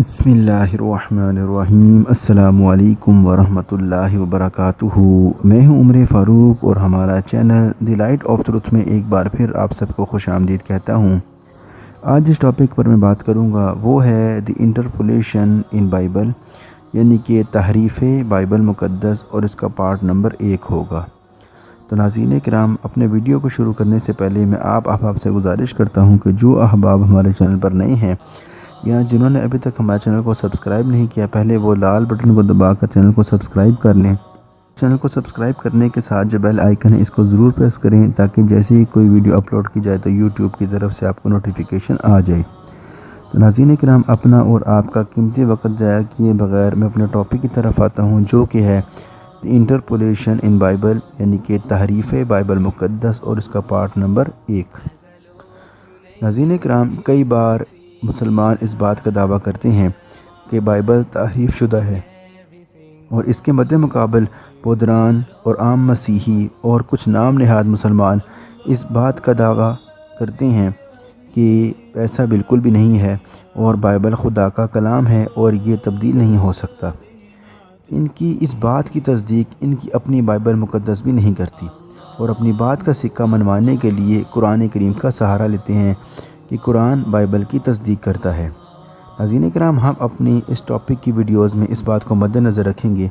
बिस्मिल्लाहिर्रहमानिर्रहीम। अस्सलामुअलैकुम वरहमतुल्लाहि वबरकातुहू। मैं हूं उमर फ़ारूक और हमारा channel the light of truth में एक बार फिर आप सबको खुश आमदीद कहता हूं। आज जिस टॉपिक पर मैं बात करूंगा वो है द इंटरपोलेशन इन बाइबल, यानी कि तहरीफ़ बाइबल मुक़द्दस, और इसका पार्ट नंबर 1 होगा। तो नाज़रीन किराम, अपने वीडियो को शुरू करने से पहले मैं आप अहबाब से गुजारिश करता हूं कि जो अहबाब हमारे चैनल पर नए हैं या जिन्होंने अभी तक हमारे चैनल को सब्सक्राइब नहीं किया, पहले वो लाल बटन को दबाकर चैनल को सब्सक्राइब कर लें। चैनल को सब्सक्राइब करने के साथ जो बेल आइकन है इसको ज़रूर प्रेस करें, ताकि जैसे ही कोई वीडियो अपलोड की जाए तो यूट्यूब की तरफ से आपको नोटिफिकेशन आ जाए। तो नाज़रीन किराम, अपना और आपका कीमती वक्त ज़ाया किए बगैर मैं अपने टॉपिक की तरफ आता हूँ, जो कि है द इंटरपोलेशन इन बाइबल, यानी कि तहरीफ़ बाइबल मुक़द्दस, और इसका पार्ट नंबर 1। नाज़रीन किराम, कई बार मुसलमान इस बात का दावा करते हैं कि बाइबल तहरीफ शुदा है, और इसके मद्दे मुकाबल पुदरान और आम मसीही और कुछ नाम नहाद मुसलमान इस बात का दावा करते हैं कि ऐसा बिल्कुल भी नहीं है और बाइबल खुदा का कलाम है और ये तब्दील नहीं हो सकता। इनकी इस बात की तस्दीक इनकी अपनी बाइबल मुक़द्दस भी नहीं करती, और अपनी बात का सिक्का मनवाने के लिए कुरान करीम का सहारा लेते हैं कि कुरान बाइबल की तस्दीक करता है। नाज़रीन किराम, हम अपनी इस टॉपिक की वीडियोज़ में इस बात को मद्देनज़र रखेंगे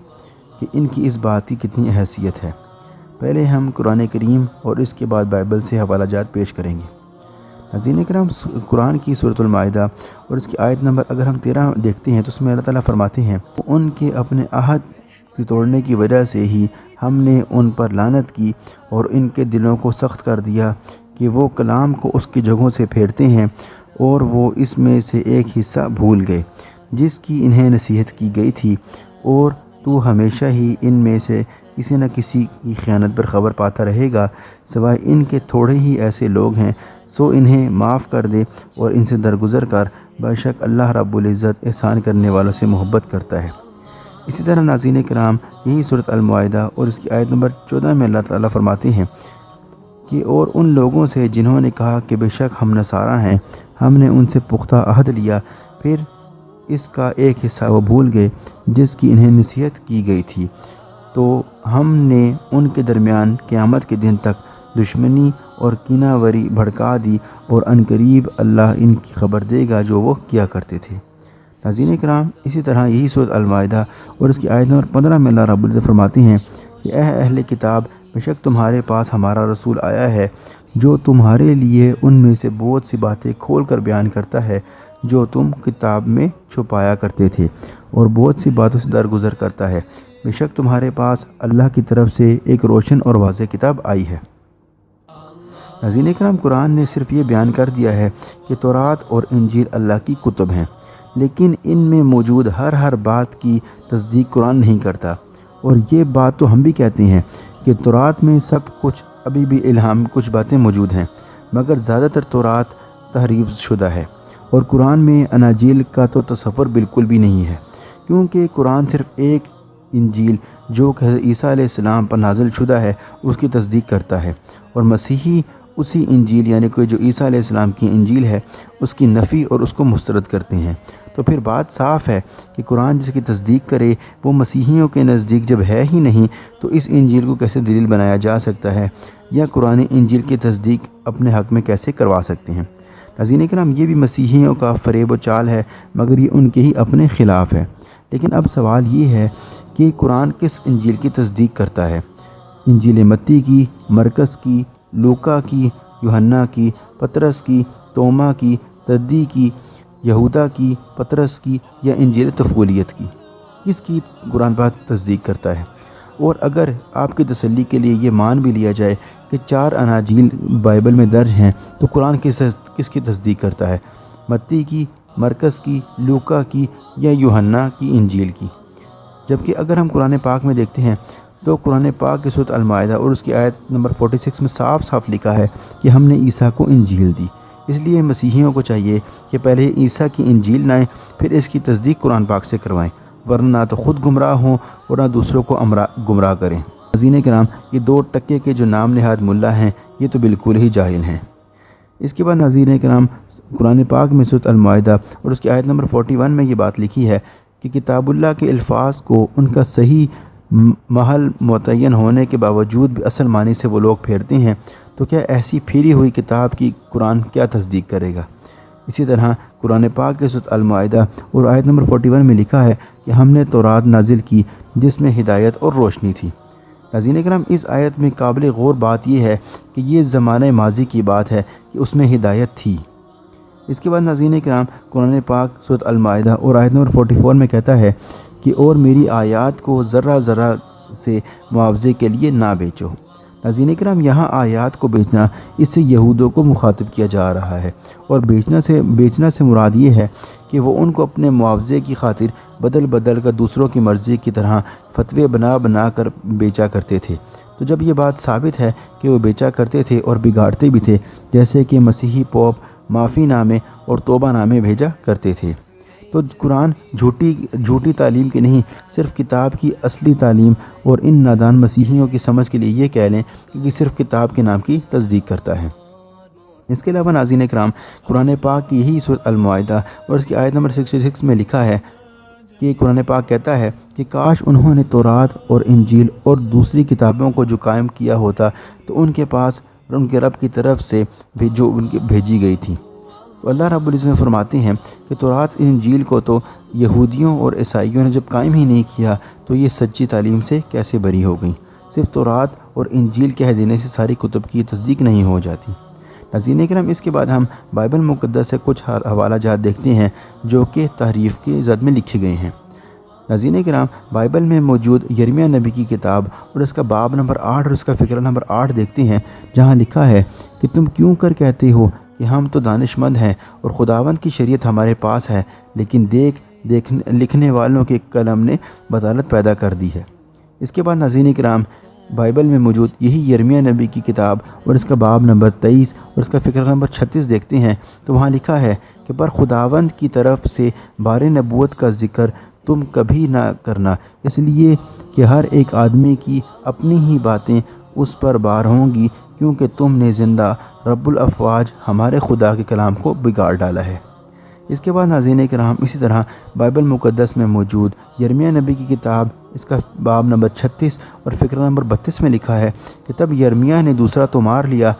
कि इनकी इस बात की कितनी अहमियत है। पहले हम कुरान करीम और इसके बाद बाइबल से हवालाजात पेश करेंगे। नाज़रीन किराम, कुरान की सूरतुल माइदा और इसकी आयत नंबर अगर हम 13 देखते हैं तो उसमें अल्लाह ताला फरमाते हैं, उनके अपने अहद की तोड़ने की वजह से ही हमने उन पर लानत की और इनके दिलों को सख्त कर दिया कि वो कलाम को उसकी जगहों से फेरते हैं, और वो इसमें से एक हिस्सा भूल गए जिसकी इन्हें नसीहत की गई थी, और तू हमेशा ही इनमें से किसी न किसी की ख़यानत पर ख़बर पाता रहेगा, सिवाय इनके थोड़े ही ऐसे लोग हैं, सो इन्हें माफ़ कर दे और इनसे दरगुज़र कर, बेशक अल्लाह रब्बुल इज़्ज़त एहसान करने वालों से मोहब्बत करता है। इसी तरह नाज़रीन किराम, यही सूरत अल-माइदा और इसकी आयत नंबर 14 में अल्लाह ताला फरमाते हैं कि और उन लोगों से जिन्होंने कहा कि बेशक हम नसारा हैं, हमने उनसे पुख्ता अहद लिया, फिर इसका एक हिस्सा वो भूल गए जिसकी इन्हें नसीहत की गई थी, तो हमने उनके दरमियान क़यामत के दिन तक दुश्मनी और कीनावरी भड़का दी, और अनकरीब अल्लाह इनकी खबर देगा जो वो किया करते थे। नाज़रीन किराम, इसी तरह यही सूरत अल-माइदा और इसकी आयत नंबर 15 में अल्लाह रब्बुल इज़्ज़त फरमाते हैं कि अहले किताब, बेशक तुम्हारे पास हमारा रसूल आया है जो तुम्हारे लिए उनमें से बहुत सी बातें खोल कर बयान करता है जो तुम किताब में छुपाया करते थे, और बहुत सी बातों से दरगुजर करता है। बेशक तुम्हारे पास अल्लाह की तरफ से एक रोशन और वाज़ेह किताब आई है। नाज़रीन किराम, कुरान ने सिर्फ ये बयान कर दिया है कि तौरात और इंजील अल्लाह की कुतुब हैं, लेकिन इनमें मौजूद हर बात की तस्दीक कुरान नहीं करता। और ये बात तो हम भी कहते हैं कि तौरात में सब कुछ अभी भी इल्हाम कुछ बातें मौजूद हैं, मगर ज़्यादातर तौरात तहरीफ शुदा है, और कुरान में अनाजील का तो तसव्वुर बिल्कुल भी नहीं है, क्योंकि कुरान सिर्फ़ एक इंजील जो कि ईसा अलैहिस्सलाम पर नाज़िल शुदा है उसकी तस्दीक करता है, और मसीही उसी इंजील यानी कि जो ईसा अलैहिस्सलाम की इंजील है उसकी नफ़ी और उसको मुस्तरद करते हैं। तो फिर बात साफ़ है कि कुरान जिसकी तस्दीक करे वो मसीहियों के नज़दीक जब है ही नहीं, तो इस इंजील को कैसे दलील बनाया जा सकता है, या कुरान इंजील की तस्दीक अपने हक़ में कैसे करवा सकते हैं। नाज़रीन किराम, ये भी मसीहियों का फ़रेब व चाल है, मगर ये उनके ही अपने ख़िलाफ़ है। लेकिन अब सवाल ये है कि कुरान किस इंजील की तस्दीक करता है? इंजील मत्ती की, मरकस की, लूका की, यूहन्ना की, पतरस की, तोमा की, तद्दी की, यहूदा की, पतरस की, या इंजील तफूलियत की? किसकी कुरान पाक तस्दीक करता है? और अगर आपकी तसल्ली के लिए ये मान भी लिया जाए कि 4 अनाजील बाइबल में दर्ज हैं, तो कुरान किसकी तस्दीक करता है? मत्ती की, मरकस की, लूका की, या यूहन्ना की इंजील की? जबकि अगर हम कुरान पाक में देखते हैं तो कुरान पाक की सूरत अल-माइदा और उसकी आयत नंबर 46 में साफ साफ लिखा है कि हमने ईसा को इंजील दी। इसलिए मसीहियों को चाहिए कि पहले ईसा की इंजील लाएं, फिर इसकी तस्दीक कुरान पाक से करवाएं, वरना ना तो ख़ुद गुमराह हों और ना दूसरों को गुमराह करें। नाज़रीन किराम, ये 2 टक्के के जो नाम नहाद मुल्ला हैं ये तो बिल्कुल ही जाहिल हैं। इसके बाद नाज़रीन किराम, قرآن پاک میں سورۃ المائدہ اور اس کی آیت نمبر 41 میں یہ بات لکھی ہے کہ کتاب اللہ کے الفاظ کو ان کا صحیح محل متعین ہونے کے باوجود بھی اصل معنی سے وہ لوگ پھیرتے ہیں، تو کیا ایسی پھیری ہوئی کتاب کی قرآن کیا تصدیق کرے گا؟ اسی طرح قرآن پاک کے سورۃ المائدہ اور آیت نمبر 41 میں لکھا ہے کہ ہم نے تورات نازل کی جس میں ہدایت اور روشنی تھی۔ ناظرین کرام، اس آیت میں قابل غور بات یہ ہے کہ یہ زمانہ ماضی کی بات ہے کہ اس میں ہدایت تھی۔ اس کے بعد ناظرین کرام قرآن پاک سورۃ المائدہ اور آیت نمبر 44 میں کہتا ہے کہ اور میری آیات کو ذرہ ذرہ سے معاوضے کے لیے نہ بیچو۔ ناظرین کرام، یہاں آیات کو بیچنا، اس سے یہودوں کو مخاطب کیا جا رہا ہے، اور بیچنا سے مراد یہ ہے کہ وہ ان کو اپنے معاوضے کی خاطر بدل کر دوسروں کی مرضی کی طرح فتوے بنا کر بیچا کرتے تھے۔ تو جب یہ بات ثابت ہے کہ وہ بیچا کرتے تھے اور بگاڑتے بھی تھے، جیسے کہ مسیحی پوپ معافی نامے اور توبہ نامے بھیجا کرتے تھے، تو قرآن جھوٹی تعلیم کی نہیں، صرف کتاب کی اصلی تعلیم اور ان نادان مسیحیوں کی سمجھ کے لیے یہ کہہ لیں کہ صرف کتاب کے نام کی تصدیق کرتا ہے۔ اس کے علاوہ ناظرین کرام قرآن پاک کی یہی سورۃ المائدہ اور اس کی آیت نمبر 66 میں لکھا ہے کہ قرآن پاک کہتا ہے کہ کاش انہوں نے تورات اور انجیل اور دوسری کتابوں کو جو قائم کیا ہوتا تو ان کے پاس ان کے رب کی طرف سے جو ان کی بھیجی گئی تھی۔ تو اللہ رب العزت فرماتے ہیں کہ تورات انجیل کو تو یہودیوں اور عیسائیوں نے جب قائم ہی نہیں کیا تو یہ سچی تعلیم سے کیسے بری ہو گئیں؟ صرف تورات اور انجیل کہہ دینے سے ساری کتب کی تصدیق نہیں ہو جاتی۔ ناظرین کرام، اس کے بعد ہم بائبل مقدس سے کچھ حوالہ جات دیکھتے ہیں جو کہ تحریف کے زد میں لکھے گئے ہیں۔ ناظرین کرام، بائبل میں موجود یرمیہ نبی کی کتاب اور اس کا باب نمبر 8 اور اس کا فقرہ نمبر 8 دیکھتے ہیں، جہاں لکھا ہے کہ تم کیوں کر کہتے ہو کہ ہم تو دانش مند ہیں اور خداوند کی شریعت ہمارے پاس ہے، لیکن لکھنے والوں کے قلم نے بطالت پیدا کر دی ہے۔ اس کے بعد ناظرین کرام بائبل میں موجود یہی یرمیہ نبی کی کتاب اور اس کا باب نمبر 23 اور اس کا فقرہ نمبر 36 دیکھتے ہیں، تو وہاں لکھا ہے کہ پر خداوند کی طرف سے بار نبوت کا ذکر تم کبھی نہ کرنا، اس لیے کہ ہر ایک آدمی کی اپنی ہی باتیں اس پر بار ہوں گی، کیونکہ تم نے زندہ رب الافواج ہمارے خدا کے کلام کو بگاڑ ڈالا ہے۔ اس کے بعد ناظرین کرام اسی طرح بائبل مقدس میں موجود یرمیہ نبی کی کتاب اس کا باب نمبر 36 اور فقرہ نمبر 32 میں لکھا ہے کہ تب یرمیہ نے دوسرا تو مار لیا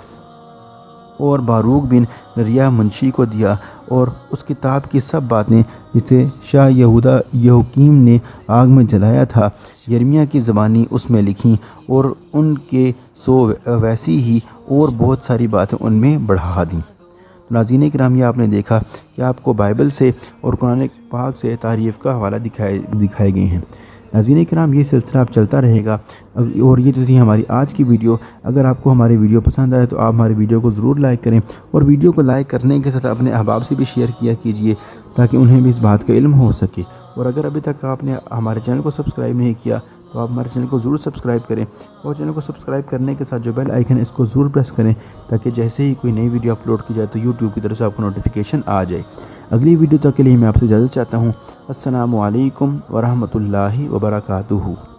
اور باروک بن نریہ منشی کو دیا، اور اس کتاب کی سب باتیں جسے شاہ یہودا یہوکیم نے آگ میں جلایا تھا یرمیہ کی زبانی اس میں لکھیں، اور ان کے ویسی ہی اور بہت ساری باتیں ان میں بڑھا دیں۔ ناظرین کرام، یہ آپ نے دیکھا کہ آپ کو بائبل سے اور قرآن پاک سے تعریف کا حوالہ دکھائے گئے ہیں۔ ناظرین کرام، یہ سلسلہ اب چلتا رہے گا، اور یہ تو تھی ہماری آج کی ویڈیو۔ اگر آپ کو ہماری ویڈیو پسند آئے تو آپ ہماری ویڈیو کو ضرور لائک کریں، اور ویڈیو کو لائک کرنے کے ساتھ اپنے احباب سے بھی شیئر کیا کیجئے تاکہ انہیں بھی اس بات کا علم ہو سکے۔ اور اگر ابھی تک آپ نے ہمارے چینل کو سبسکرائب نہیں کیا تو آپ ہمارے چینل کو ضرور سبسکرائب کریں، اور چینل کو سبسکرائب کرنے کے ساتھ جو بیل آئیکن ہے اس کو ضرور پریس کریں تاکہ جیسے ہی کوئی نئی ویڈیو اپلوڈ کی جائے تو یوٹیوب کی طرف سے آپ کو نوٹیفیکیشن آ جائے۔ اگلی ویڈیو تک کے لیے میں آپ سے اجازت چاہتا ہوں۔ السلام علیکم ورحمۃ اللہ وبرکاتہ۔